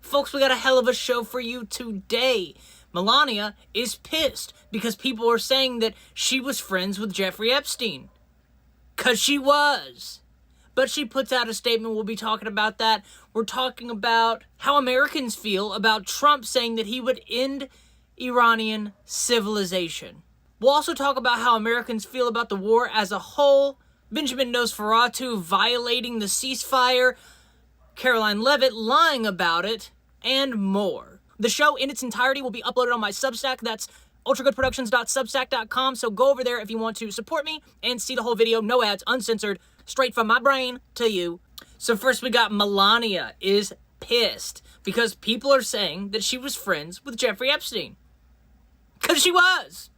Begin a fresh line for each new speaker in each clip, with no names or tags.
Folks, we got a hell of a show for you today. Melania is pissed because people are saying that she was friends with Jeffrey Epstein. 'Cause she was. But she puts out a statement. We'll be talking about that. We're talking about how Americans feel about Trump saying that he would end Iranian civilization. We'll also talk about how Americans feel about the war as a whole. Benjamin Nosferatu violating the ceasefire. Caroline Leavitt lying about it. And more. The show in its entirety will be uploaded on my Substack. That's ultragoodproductions.substack.com. So go over there if you want to support me and see the whole video. No ads, uncensored, straight from my brain to you. So first we got Melania is pissed because people are saying that she was friends with Jeffrey Epstein. Because she was.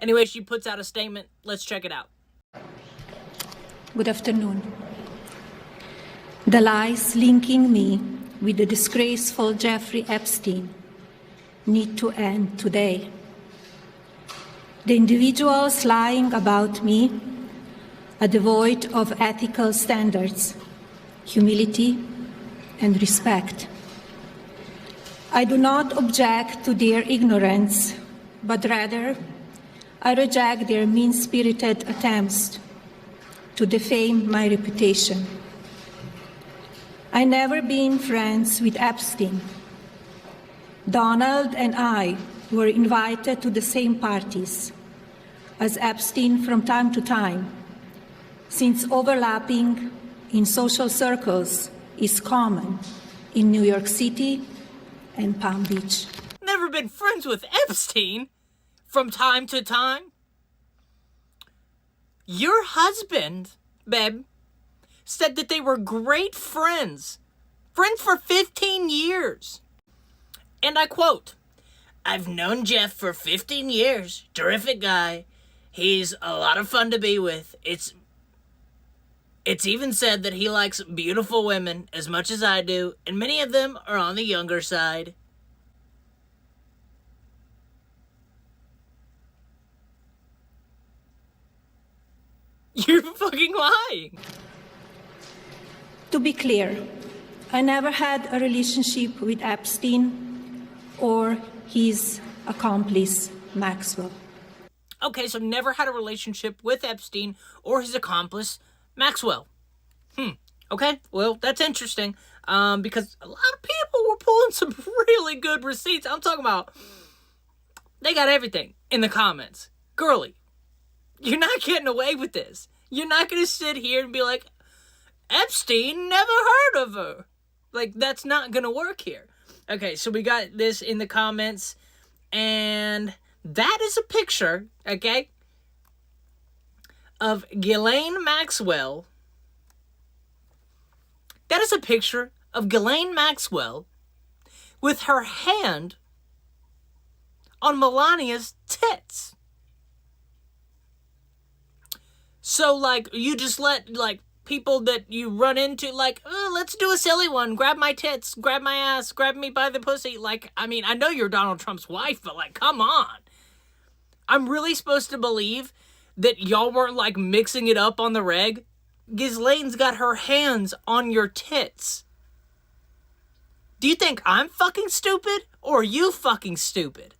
Anyway, she puts out a statement. Let's check it out.
Good afternoon. The lies linking me with the disgraceful Jeffrey Epstein need to end today. The individuals lying about me are devoid of ethical standards, humility, and respect. I do not object to their ignorance, but rather I reject their mean-spirited attempts to defame my reputation. I never been friends with Epstein. Donald and I were invited to the same parties as Epstein from time to time, since overlapping in social circles is common in New York City and Palm Beach.
Never been friends with Epstein from time to time? Your husband, babe, said that they were great friends. Friends for 15 years. And I quote, "I've known Jeff for 15 years. Terrific guy. He's a lot of fun to be with. It's even said that he likes beautiful women as much as I do, and many of them are on the younger side." You're fucking lying.
To be clear, I never had a relationship with Epstein or his accomplice, Maxwell.
Okay, so never had a relationship with Epstein or his accomplice, Maxwell. Okay, well, that's interesting, because a lot of people were pulling some really good receipts. I'm talking about, they got everything in the comments. Girly, you're not getting away with this. You're not going to sit here and be like, Epstein, never heard of her. Like, that's not going to work here. Okay, so we got this in the comments, and that is a picture, okay, of Ghislaine Maxwell. That is a picture of Ghislaine Maxwell with her hand on Melania's tits. So, like, you just let, like, people that you run into, like, oh, let's do a silly one. Grab my tits, grab my ass, grab me by the pussy. Like, I mean, I know you're Donald Trump's wife, but, like, come on. I'm really supposed to believe that y'all weren't, like, mixing it up on the reg? Ghislaine's got her hands on your tits. Do you think I'm fucking stupid, or are you fucking stupid?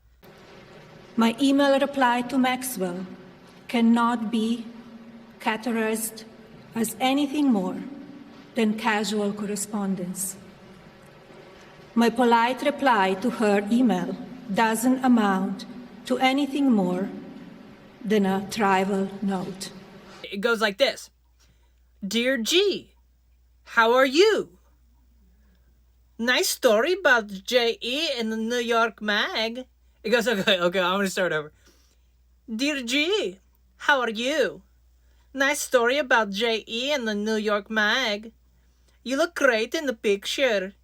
My email reply to Maxwell cannot be categorized as anything more than casual correspondence. My polite reply to her email doesn't amount to anything more than a trivial note.
It goes like this. Dear G, how are you? Nice story about J.E. in the New York Mag. It goes, okay, I'm going to start over. Dear G, how are you? Nice story about J.E. in the New York Mag. You look great in the picture.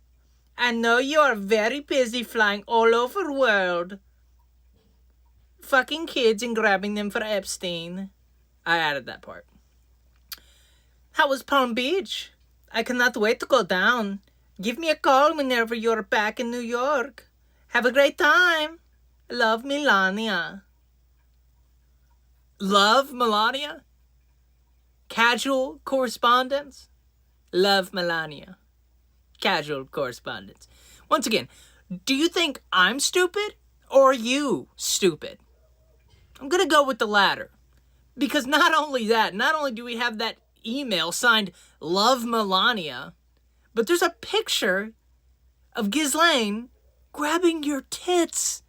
I know you are very busy flying all over the world. Fucking kids and grabbing them for Epstein. I added that part. How was Palm Beach? I cannot wait to go down. Give me a call whenever you're back in New York. Have a great time. Love, Melania. Love, Melania? Casual correspondence? Love, Melania. Casual correspondence. Once again, do you think I'm stupid or are you stupid? I'm going to go with the latter. Because not only do we have that email signed Love Melania, but there's a picture of Ghislaine grabbing your tits.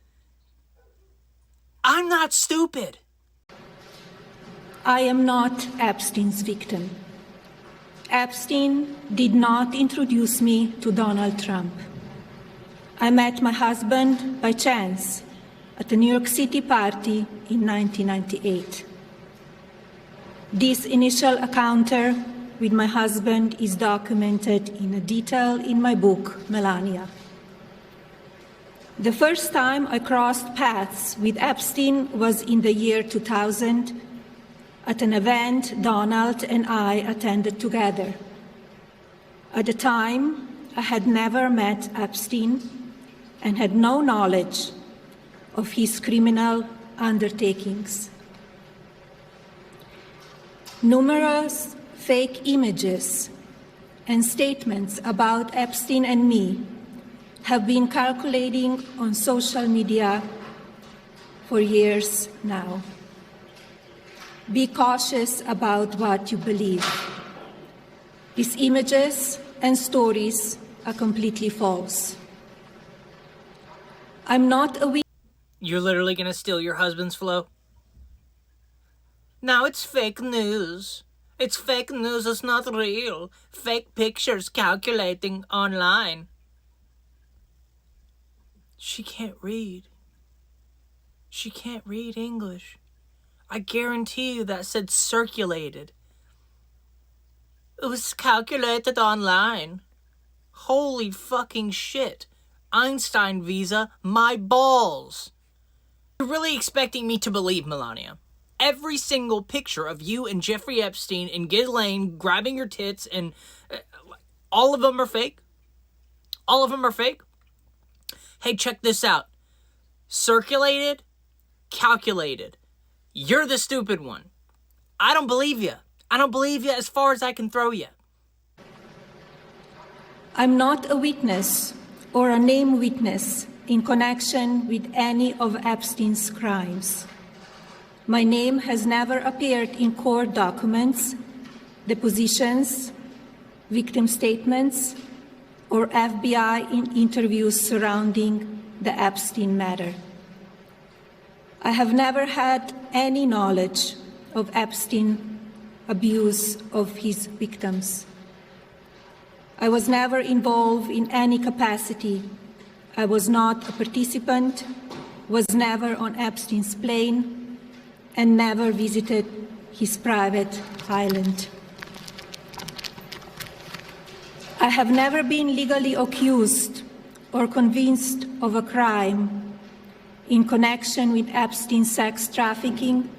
I'm not stupid.
I am not Epstein's victim. Epstein did not introduce me to Donald Trump. I met my husband by chance at a New York City party in 1998. This initial encounter with my husband is documented in detail in my book, Melania. The first time I crossed paths with Epstein was in the year 2000 at an event Donald and I attended together. At the time, I had never met Epstein and had no knowledge of his criminal undertakings. Numerous fake images and statements about Epstein and me have been circulating on social media for years now. Be cautious about what you believe. These images and stories are completely false. I'm not a
You're literally gonna steal your husband's flow? No, it's fake news. It's fake news, it's not real. Fake pictures calculating online. She can't read. She can't read English. I guarantee you that said circulated. It was calculated online. Holy fucking shit. Einstein visa, my balls. You're really expecting me to believe, Melania? Every single picture of you and Jeffrey Epstein and Ghislaine grabbing your tits and all of them are fake? All of them are fake? Hey, check this out. Circulated, calculated. You're the stupid one. I don't believe you. I don't believe you as far as I can throw you.
I'm not a witness or a named witness in connection with any of Epstein's crimes. My name has never appeared in court documents, depositions, victim statements, or FBI interviews surrounding the Epstein matter. I have never had any knowledge of Epstein's abuse of his victims. I was never involved in any capacity. I was not a participant, was never on Epstein's plane, and never visited his private island. I have never been legally accused or convinced of a crime in connection with Epstein's sex trafficking,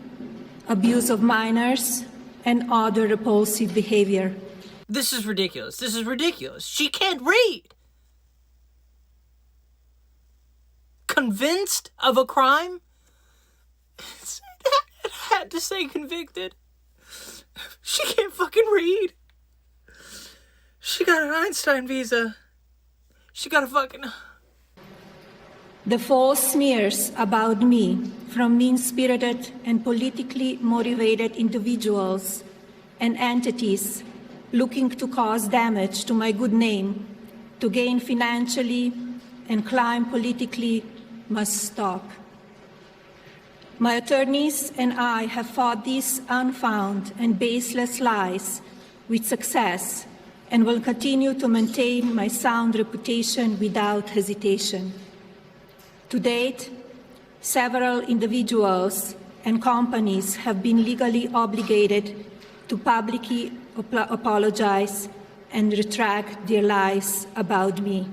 abuse of minors, and other repulsive behavior.
This is ridiculous. This is ridiculous. She can't read. Convinced of a crime? It had to say convicted. She can't fucking read. She got an Einstein visa. She got a fucking...
The false smears about me from mean-spirited and politically motivated individuals and entities looking to cause damage to my good name, to gain financially and climb politically, must stop. My attorneys and I have fought these unfounded and baseless lies with success and will continue to maintain my sound reputation without hesitation. To date, several individuals and companies have been legally obligated to publicly apologize and retract their lies about me,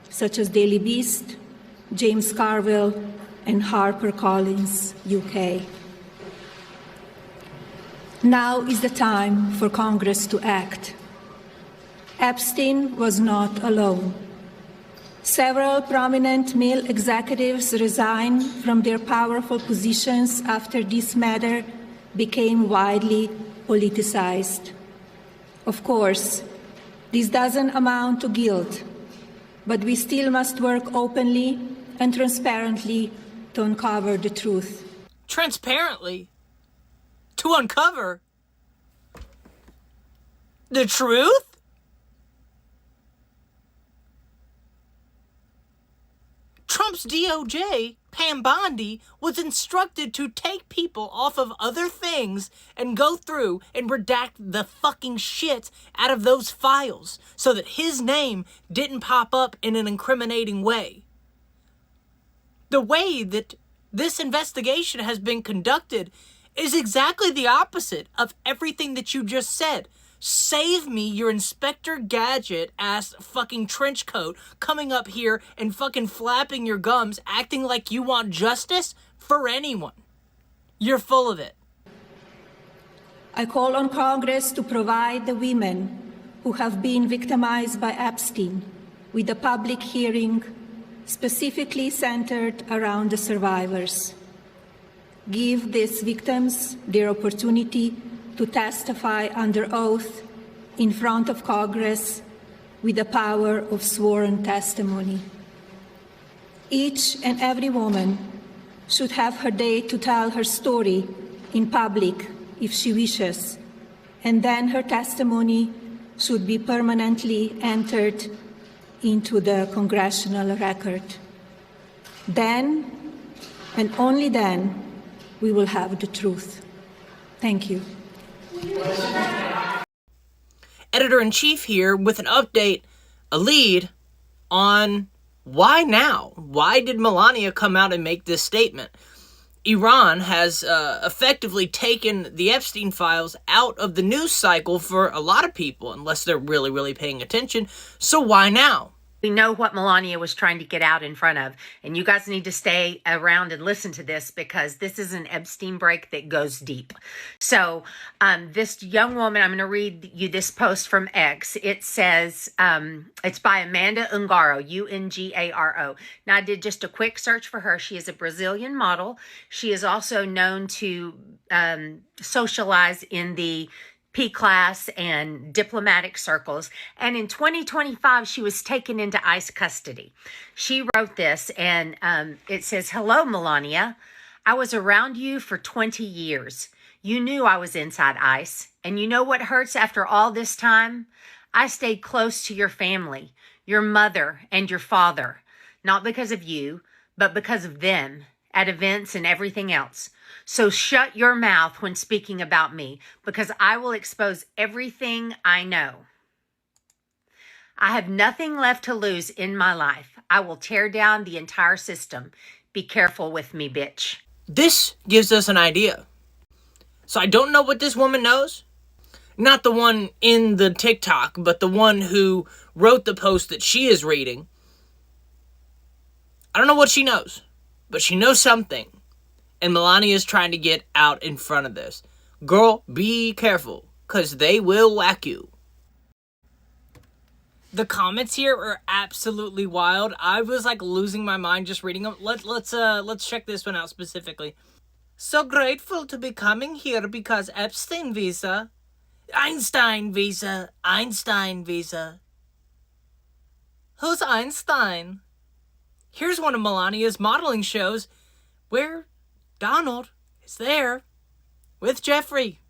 such as Daily Beast, James Carville, and HarperCollins, UK. Now is the time for Congress to act. Epstein was not alone. Several prominent male executives resigned from their powerful positions after this matter became widely politicized. Of course, this doesn't amount to guilt, but we still must work openly and transparently to uncover the truth.
Transparently? To uncover the truth? Trump's DOJ, Pam Bondi, was instructed to take people off of other things and go through and redact the fucking shit out of those files so that his name didn't pop up in an incriminating way. The way that this investigation has been conducted is exactly the opposite of everything that you just said. Save me your Inspector Gadget-ass fucking trench coat coming up here and fucking flapping your gums, acting like you want justice for anyone. You're full of it.
I call on Congress to provide the women who have been victimized by Epstein with a public hearing specifically centered around the survivors. Give these victims their opportunity to testify under oath in front of Congress with the power of sworn testimony. Each and every woman should have her day to tell her story in public if she wishes, and then her testimony should be permanently entered into the congressional record. Then, and only then, we will have the truth. Thank you.
Editor-in-Chief here with an update, a lead on why now? Why did Melania come out and make this statement? Iran has effectively taken the Epstein files out of the news cycle for a lot of people, unless they're really, really paying attention. So why now?
We know what Melania was trying to get out in front of, and you guys need to stay around and listen to this because this is an Epstein break that goes deep. So this young woman, I'm going to read you this post from X. It says, it's by Amanda Ungaro, Ungaro. Now, I did just a quick search for her. She is a Brazilian model. She is also known to socialize in the P-class and diplomatic circles. And in 2025, she was taken into ICE custody. She wrote this, and it says, "Hello, Melania. I was around you for 20 years. You knew I was inside ICE. And you know what hurts after all this time? I stayed close to your family, your mother and your father, not because of you, but because of them, at events and everything else. So shut your mouth when speaking about me, because I will expose everything I know. I have nothing left to lose in my life. I will tear down the entire system. Be careful with me, bitch."
This gives us an idea. So I don't know what this woman knows. Not the one in the TikTok, but the one who wrote the post that she is reading. I don't know what she knows, but she knows something. And Melania is trying to get out in front of this. Girl, be careful, because they will whack you. The comments here are absolutely wild. I was like losing my mind just reading them. Let's check this one out specifically. So grateful to be coming here because Epstein visa. Einstein visa. Einstein visa. Who's Einstein? Here's one of Melania's modeling shows where Donald is there with Jeffrey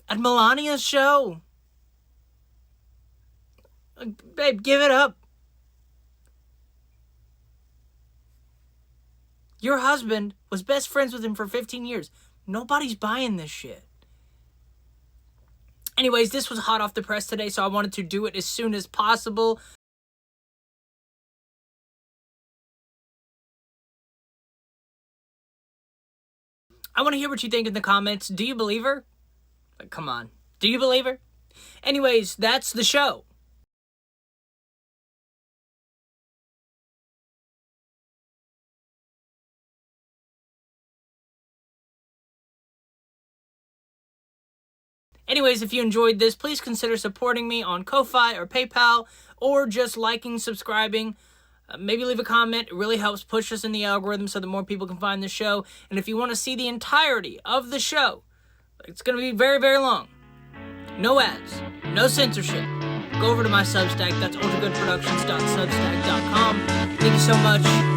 at Melania's show. Babe, give it up. Your husband was best friends with him for 15 years. Nobody's buying this shit. Anyways, this was hot off the press today, so I wanted to do it as soon as possible. I want to hear what you think in the comments. Do you believe her? Like, come on. Do you believe her? Anyways, that's the show. Anyways, if you enjoyed this, please consider supporting me on Ko-Fi or PayPal, or just liking, subscribing. Maybe leave a comment. It really helps push us in the algorithm so that more people can find the show. And if you want to see the entirety of the show, it's going to be very, very long. No ads. No censorship. go over to my Substack. That's ultragoodproductions.substack.com. Thank you so much.